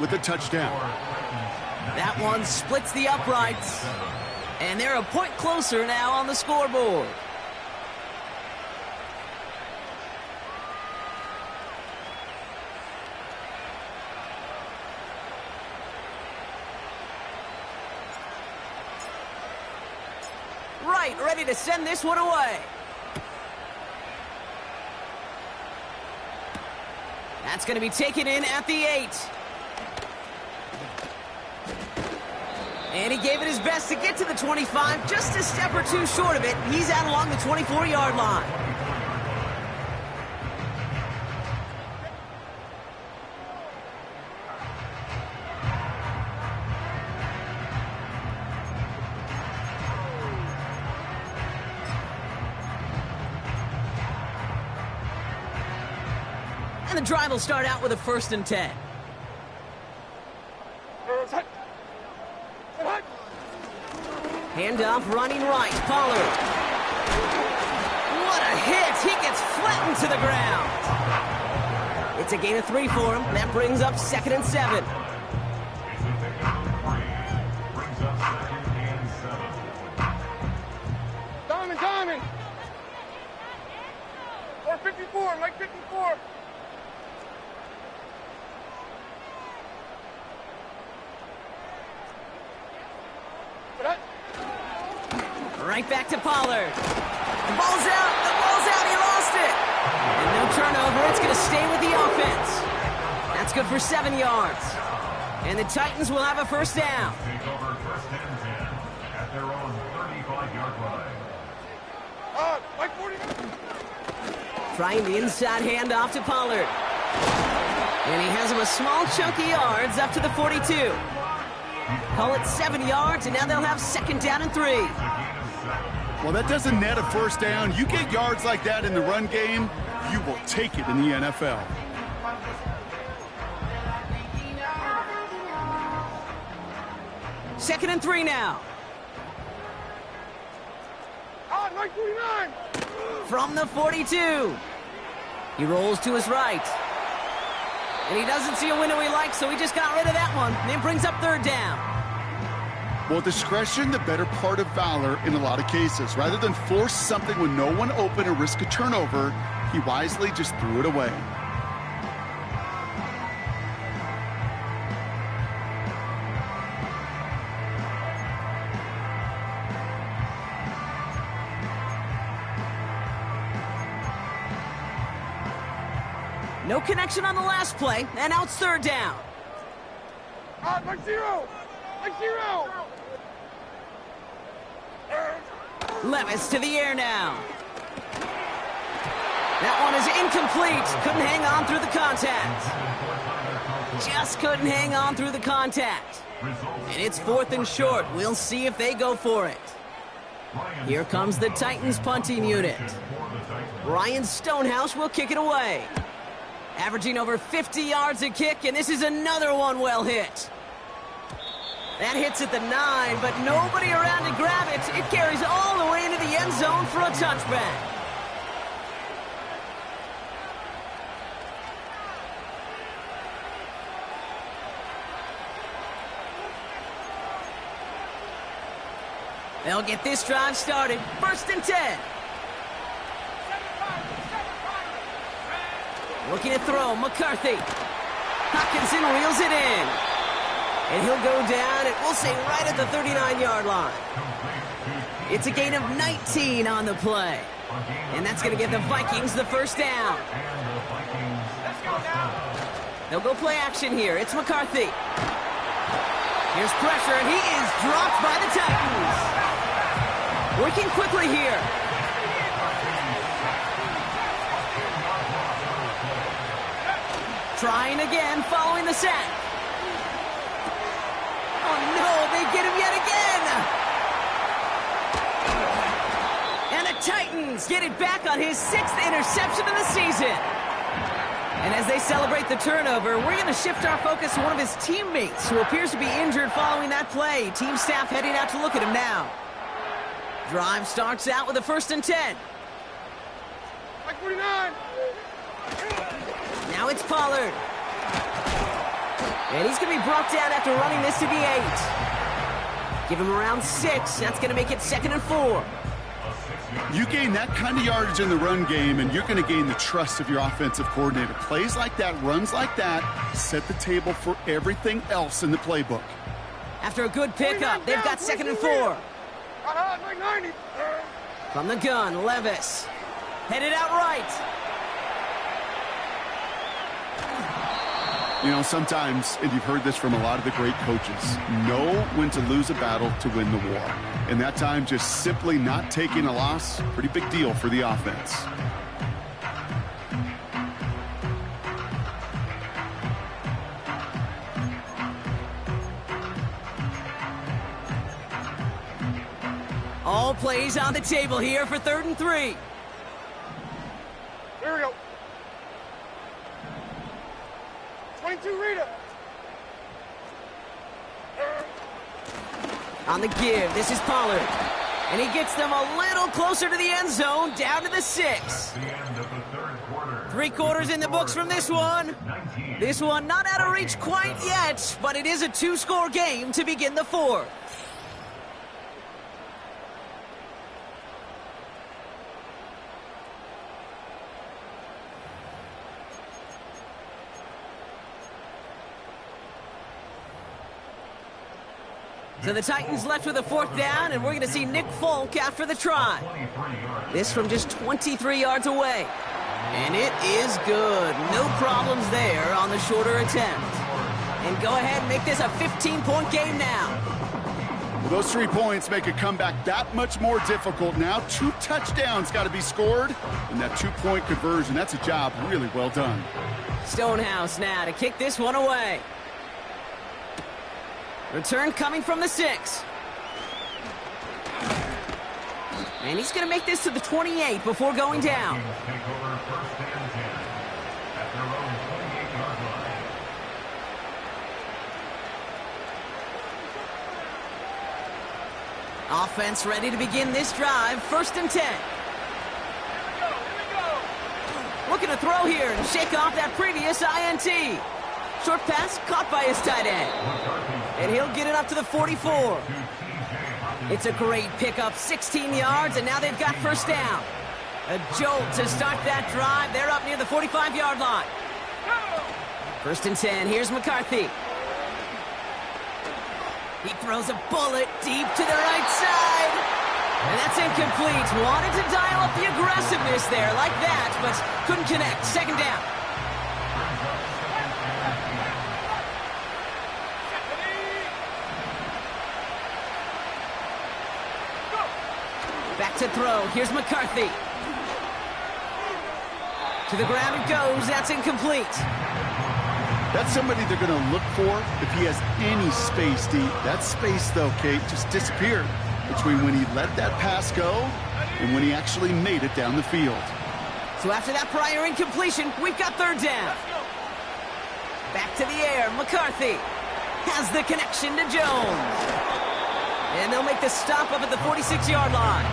with a touchdown. That one splits the uprights. And they're a point closer now on the scoreboard. Right, ready to send this one away. That's going to be taken in at the 8. And he gave it his best to get to the 25, just a step or two short of it. He's out along the 24-yard line. And the drive will start out with a 1st and 10. Handoff running right. Pollard. What a hit. He gets flattened to the ground. It's a gain of 3 for him. That brings up 2nd and 7. Diamond. 454, Mike 54. Right back to Pollard. The ball's out. He lost it. And no turnover. It's going to stay with the offense. That's good for 7 yards. And the Titans will have a 1st down. Take over 1st and 10 at their own 35-yard line. Mike 40. Trying the inside handoff to Pollard. And he has him a small chunk of yards up to the 42. Call it 7 yards, and now they'll have 2nd down and 3. Well, that doesn't net a 1st down. You get yards like that in the run game, you will take it in the NFL. Second and 3 now. Mike 49. From the 42. He rolls to his right. And he doesn't see a window he likes, so he just got rid of that one. And it brings up 3rd down. Well, discretion, the better part of valor in a lot of cases. Rather than force something with no one open or risk a turnover, he wisely just threw it away. No connection on the last play, and now it's 3rd down. Mike 0. Levis to the air now. That one is incomplete. Couldn't hang on through the contact. Just couldn't hang on through the contact. And it's 4th and short. We'll see if they go for it. Here comes the Titans punting unit. Ryan Stonehouse will kick it away. Averaging over 50 yards a kick, and this is another one well hit. That hits at the 9, but nobody around to grab it. It carries all the way into the end zone for a touchback. They'll get this drive started. 1st and 10. Looking to throw, McCarthy. Hockenson reels it in. And he'll go down, and we'll say right at the 39-yard line. It's a gain of 19 on the play. And that's going to give the Vikings the 1st down. They'll go play action here. It's McCarthy. Here's pressure, and he is dropped by the Titans. Working quickly here. Trying again, following the sack. Oh no, they get him yet again! And the Titans get it back on his 6th interception of the season. And as they celebrate the turnover, we're going to shift our focus to one of his teammates who appears to be injured following that play. Team staff heading out to look at him now. Drive starts out with a 1st and 10. Like 49. Now it's Pollard. And he's going to be brought down after running this to the 8. Give him around 6. That's going to make it 2nd and 4. You gain that kind of yardage in the run game, and you're going to gain the trust of your offensive coordinator. Plays like that, runs like that, set the table for everything else in the playbook. After a good pickup, they've got 2nd and 4. Like 90. From the gun, Levis. Headed out right. You know, sometimes, and you've heard this from a lot of the great coaches, know when to lose a battle to win the war. And that time, just simply not taking a loss, pretty big deal for the offense. All plays on the table here for 3rd and 3. Here we go. 22 Rita. On the give, this is Pollard. And he gets them a little closer to the end zone, down to the 6. The end of the 3rd quarter. 3 quarters in the books from this one. 19. This one not out of reach quite yet, but it is a 2-score game to begin the 4th. So the Titans left with a 4th down, and we're going to see Nick Folk after the try. This from just 23 yards away. And it is good. No problems there on the shorter attempt. And go ahead and make this a 15-point game now. Well, those 3 points make a comeback that much more difficult now. 2 touchdowns got to be scored. And that 2-point conversion, that's a job really well done. Stonehouse now to kick this one away. Return coming from the 6. And he's going to make this to the 28 before going down. Take over 1st and 10 at their own 28-yard line. Offense ready to begin this drive. 1st and 10. Looking to throw here and shake off that previous INT. Short pass caught by his tight end. And he'll get it up to the 44. It's a great pickup, 16 yards, and now they've got 1st down. A jolt to start that drive. They're up near the 45-yard line. 1st and 10, here's McCarthy. He throws a bullet deep to the right side. And that's incomplete. Wanted to dial up the aggressiveness there like that, but couldn't connect. 2nd down. Back to throw. Here's McCarthy. To the ground it goes. That's incomplete. That's somebody they're going to look for if he has any space deep. That space, though, Kate, just disappeared between when he let that pass go and when he actually made it down the field. So after that prior incompletion, we've got 3rd down. Back to the air. McCarthy has the connection to Jones. And they'll make the stop up at the 46-yard line.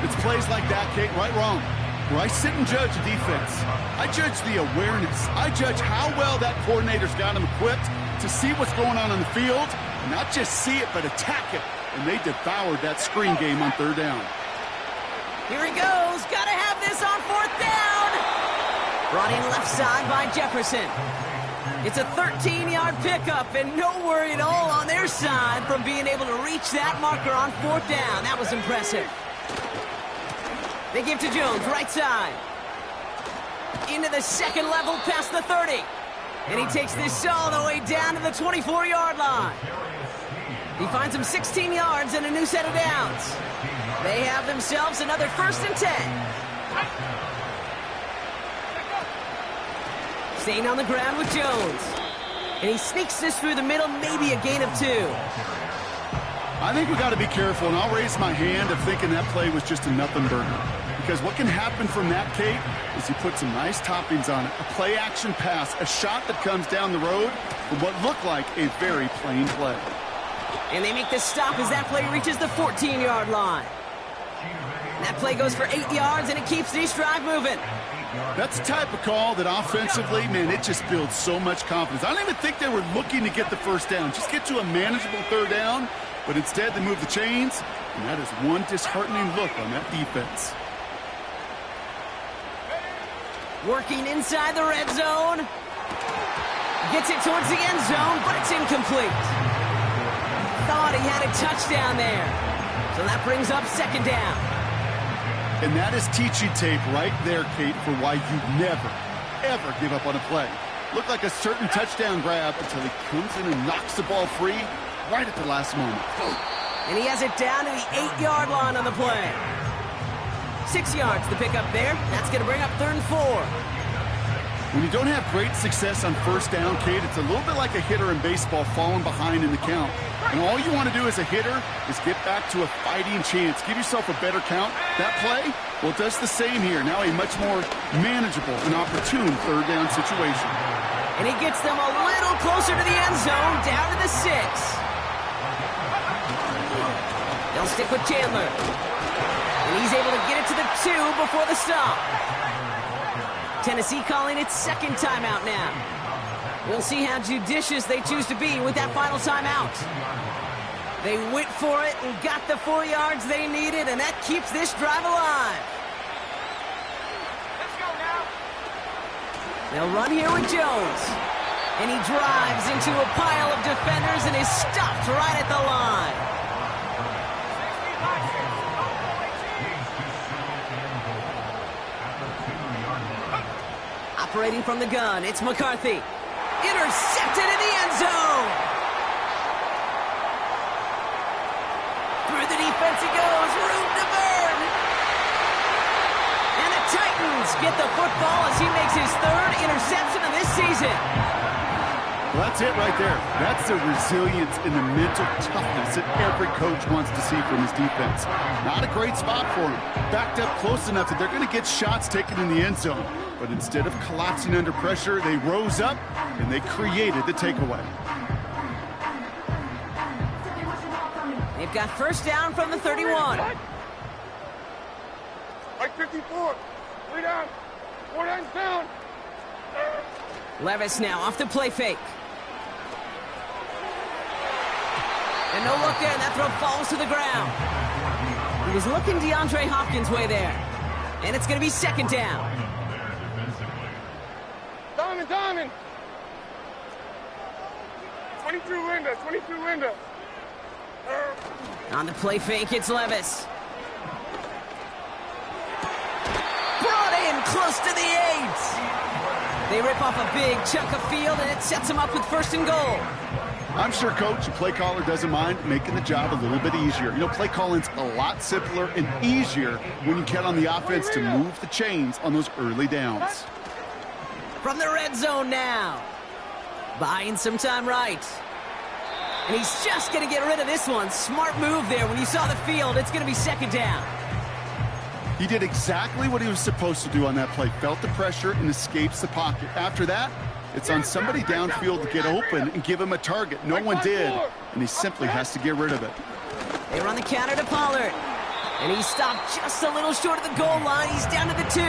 It's plays like that, Kate, right, wrong, where I sit and judge a defense. I judge the awareness. I judge how well that coordinator's got him equipped to see what's going on the field, not just see it, but attack it. And they devoured that screen game on 3rd down. Here he goes. Got to have this on 4th down. Brought in left side by Jefferson. It's a 13-yard pickup, and no worry at all on their side from being able to reach that marker on 4th down. That was impressive. They give to Jones, right side. Into the 2nd level past the 30. And he takes this all the way down to the 24-yard line. He finds him 16 yards and a new set of downs. They have themselves another 1st and 10. Staying on the ground with Jones. And he sneaks this through the middle, maybe a gain of 2. I think we got to be careful, and I'll raise my hand of thinking that play was just a nothing burger. Because what can happen from that, Kate, is you put some nice toppings on it. A play-action pass, a shot that comes down the road from what looked like a very plain play. And they make the stop as that play reaches the 14-yard line. That play goes for 8 yards, and it keeps this drive moving. That's the type of call that offensively, man, it just builds so much confidence. I don't even think they were looking to get the first down. Just get to a manageable third down, but instead they move the chains, and that is one disheartening look on that defense. Working inside the red zone. Gets it towards the end zone, but it's incomplete. Thought he had a touchdown there. So that brings up second down. And that is teaching tape right there, Kate, for why you never, ever give up on a play. Looked like a certain touchdown grab until he comes in and knocks the ball free right at the last moment. And he has it down to the 8-yard line on the play. 6 yards to pick up there. That's going to bring up 3rd and 4. When you don't have great success on first down, Kate, it's a little bit like a hitter in baseball falling behind in the count. And all you want to do as a hitter is get back to a fighting chance. Give yourself a better count. That play, well, it does the same here. Now a much more manageable and opportune third down situation. And he gets them a little closer to the end zone, down to the 6. They'll stick with Chandler. And he's able to get it to the 2 before the stop. Tennessee calling its second timeout now. We'll see how judicious they choose to be with that final timeout. They went for it and got the 4 yards they needed, and that keeps this drive alive. Let's go now. They'll run here with Jones. And he drives into a pile of defenders and is stopped right at the line. Operating from the gun, it's McCarthy. Intercepted in the end zone. Through the defense he goes, room to burn. And the Titans get the football as he makes his 3rd interception of this season. Well, that's it right there. That's the resilience and the mental toughness that every coach wants to see from his defense. Not a great spot for him. Backed up close enough that they're going to get shots taken in the end zone. But instead of collapsing under pressure, they rose up and they created the takeaway. They've got first down from the 31. Like 54. 3 down. 4 downs down. Levis now off the play fake. And no look there, and that throw falls to the ground. He was looking DeAndre Hopkins' way there. And it's going to be second down. Diamond. 22 Linda. On the play fake, it's Levis. Brought in close to the 8. They rip off a big chunk of field, and it sets them up with 1st and goal. I'm sure, Coach, the play caller doesn't mind making the job a little bit easier. You know, play calling's a lot simpler and easier when you count on the offense to move the chains on those early downs. From the red zone now. Buying some time right. And he's just going to get rid of this one. Smart move there. When you saw the field, it's going to be second down. He did exactly what he was supposed to do on that play. Felt the pressure and escapes the pocket. After that, it's on somebody downfield to get open and give him a target. No one did, and he simply has to get rid of it. They run the counter to Pollard. And he stopped just a little short of the goal line. He's down to the 2.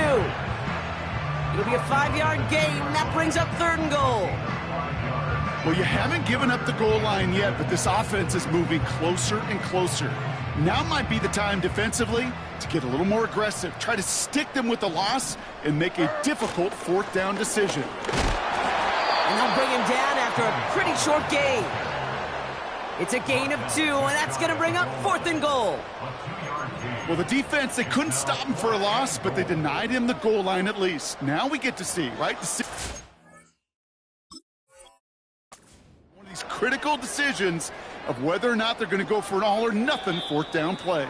It'll be a 5-yard gain. That brings up 3rd and goal. Well, you haven't given up the goal line yet, but this offense is moving closer and closer. Now might be the time defensively to get a little more aggressive. Try to stick them with the loss and make a difficult 4th down decision. And they'll bring him down after a pretty short gain. It's a gain of 2, and that's going to bring up 4th and goal. Well, the defense, they couldn't stop him for a loss, but they denied him the goal line at least. Now we get to see, right? One of these critical decisions of whether or not they're going to go for an all-or-nothing 4th down play.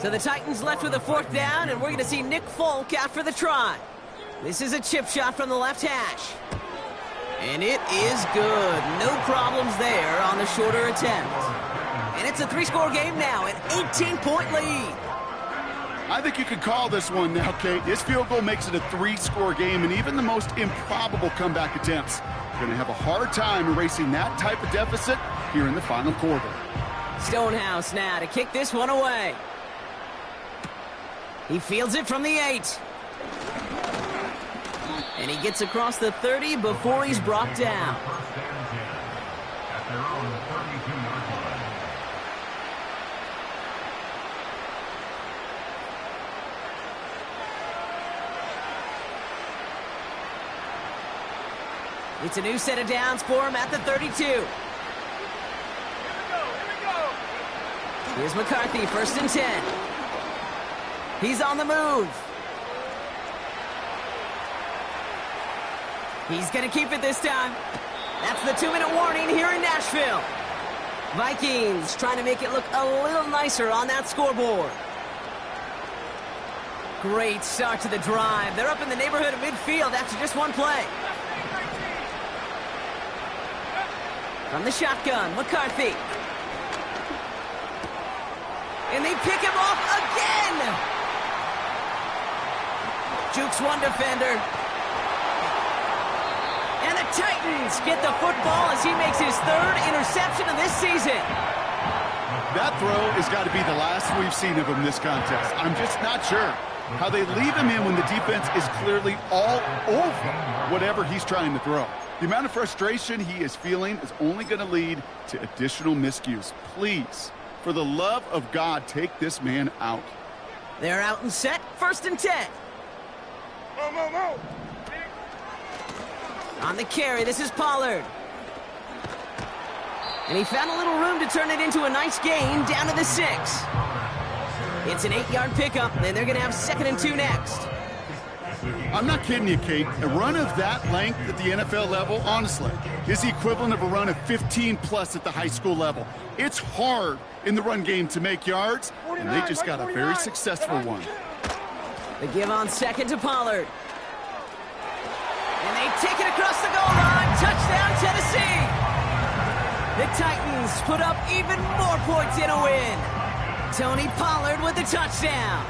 So the Titans left with a 4th down, and we're going to see Nick Folk out for the try. This is a chip shot from the left hash. And it is good. No problems there on the shorter attempt. And it's a 3-score game now, an 18-point lead. I think you could call this one now, Kate. This field goal makes it a 3-score game, and even the most improbable comeback attempts are going to have a hard time erasing that type of deficit here in the final quarter. Stonehouse now to kick this one away. He fields it from the 8. And he gets across the 30 before he's brought down. First and 10 at their own 32-yard line. It's a new set of downs for him at the 32. Here's McCarthy, 1st and 10. He's on the move. He's going to keep it this time. That's the 2-minute warning here in Nashville. Vikings trying to make it look a little nicer on that scoreboard. Great start to the drive. They're up in the neighborhood of midfield after just one play. From the shotgun, McCarthy. And they pick him off again. Jukes one defender. And the Titans get the football as he makes his 3rd interception of this season. That throw has got to be the last we've seen of him this contest. I'm just not sure how they leave him in when the defense is clearly all over whatever he's trying to throw. The amount of frustration he is feeling is only going to lead to additional miscues. Please, for the love of God, take this man out. They're out and set, 1st and 10. Mo. On the carry, this is Pollard. And he found a little room to turn it into a nice gain down to the 6. It's an 8-yard pickup, and they're going to have 2nd and 2 next. I'm not kidding you, Kate. A run of that length at the NFL level, honestly, is the equivalent of a run of 15-plus at the high school level. It's hard in the run game to make yards, and they just got a very successful one. The give on 2nd to Pollard. And they take it across the goal line. Touchdown, Tennessee. The Titans put up even more points in a win. Tony Pollard with the touchdown.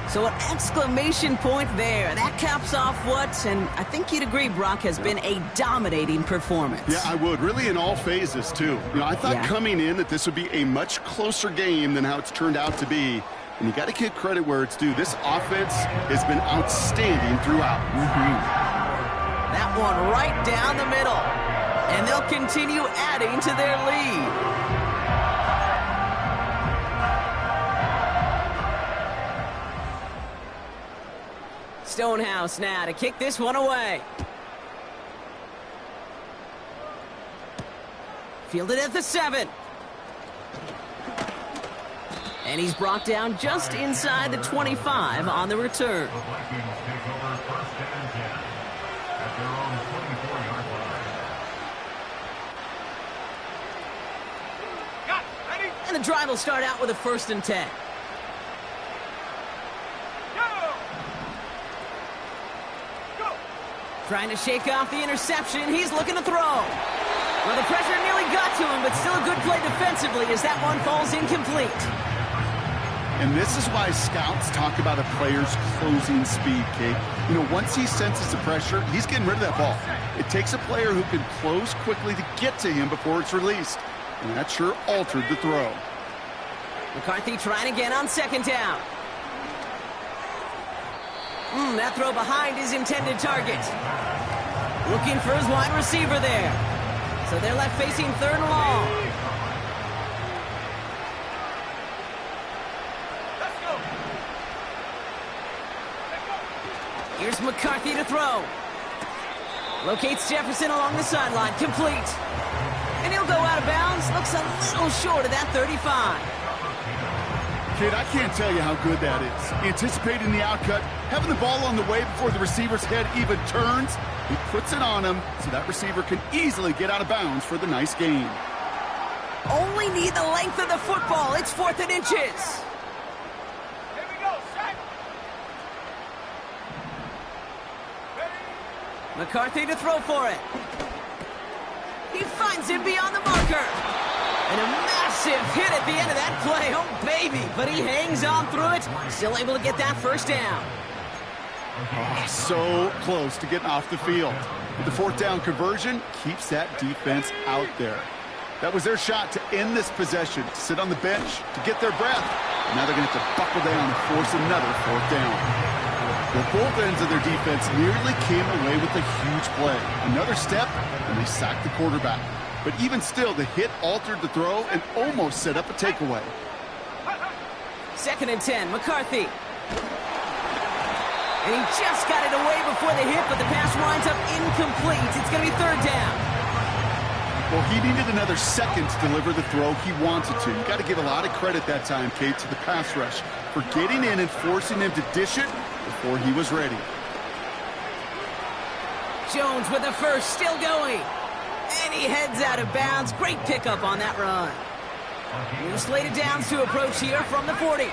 So an exclamation point there. That caps off what, and I think you'd agree, Brock, has been a dominating performance. Yeah, I would. Really in all phases, too. I thought coming in that this would be a much closer game than how it's turned out to be. And you got to give credit where it's due. This offense has been outstanding throughout. That one right down the middle. And they'll continue adding to their lead. Stonehouse now to kick this one away. Fielded at the 7. And he's brought down just inside the 25 on the return. The Vikings take over 1st and 10 at their own 24-yard line. And the drive will start out with a 1st and 10. Trying to shake off the interception. He's looking to throw. Well, the pressure nearly got to him, but still a good play defensively as that one falls incomplete. And this is why scouts talk about a player's closing speed, Kate. Once he senses the pressure, he's getting rid of that ball. It takes a player who can close quickly to get to him before it's released. And that sure altered the throw. McCarthy trying again on 2nd down. That throw behind his intended target. Looking for his wide receiver there. So they're left facing 3rd and long. Here's McCarthy to throw. Locates Jefferson along the sideline. Complete. And he'll go out of bounds. Looks a little short of that 35. Kid, I can't tell you how good that is. Anticipating the outcut, having the ball on the way before the receiver's head even turns. He puts it on him so that receiver can easily get out of bounds for the nice gain. Only need the length of the football. It's 4th and inches. McCarthy to throw for it. He finds it beyond the marker. And a massive hit at the end of that play. Oh, baby. But he hangs on through it. Still able to get that first down. Oh, so close to getting off the field. But the fourth down conversion keeps that defense out there. That was their shot to end this possession, to sit on the bench, to get their breath. Now they're going to have to buckle down and force another fourth down. Well, both ends of their defense nearly came away with a huge play. Another step, and they sacked the quarterback. But even still, the hit altered the throw and almost set up a takeaway. 2nd and 10, McCarthy. And he just got it away before the hit, but the pass winds up incomplete. It's going to be 3rd down. Well, he needed another second to deliver the throw he wanted to. You got to give a lot of credit that time, Kate, to the pass rush for getting in and forcing him to dish it before he was ready. Jones with the first, still going. And he heads out of bounds. Great pickup on that run. New slated downs to approach here from the 40.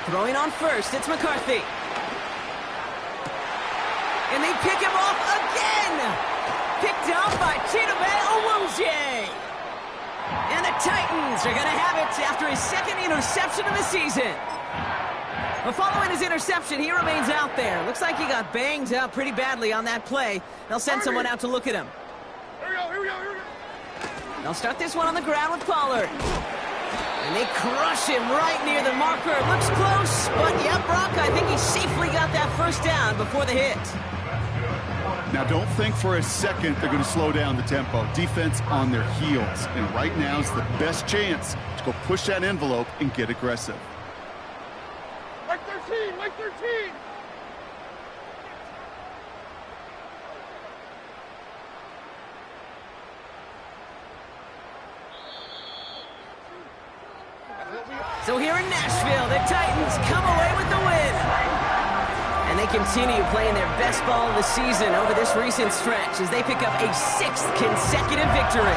Throwing on first, it's McCarthy. And they pick him off again. Picked up by Chidobe Awuzie. And the Titans are going to have it after his 2nd interception of the season. But following his interception, he remains out there. Looks like he got banged up pretty badly on that play. They'll send someone out to look at him. Here we go. They'll start this one on the ground with Pollard. And they crush him right near the marker. Looks close, but yeah, Brock, I think he safely got that first down before the hit. Now, don't think for a second they're going to slow down the tempo. Defense on their heels. And right now is the best chance to go push that envelope and get aggressive. Mike 13, Mike 13. So here in Nashville, the Titans come away with the win. And they continue playing their best ball of the season over this recent stretch as they pick up a 6th consecutive victory.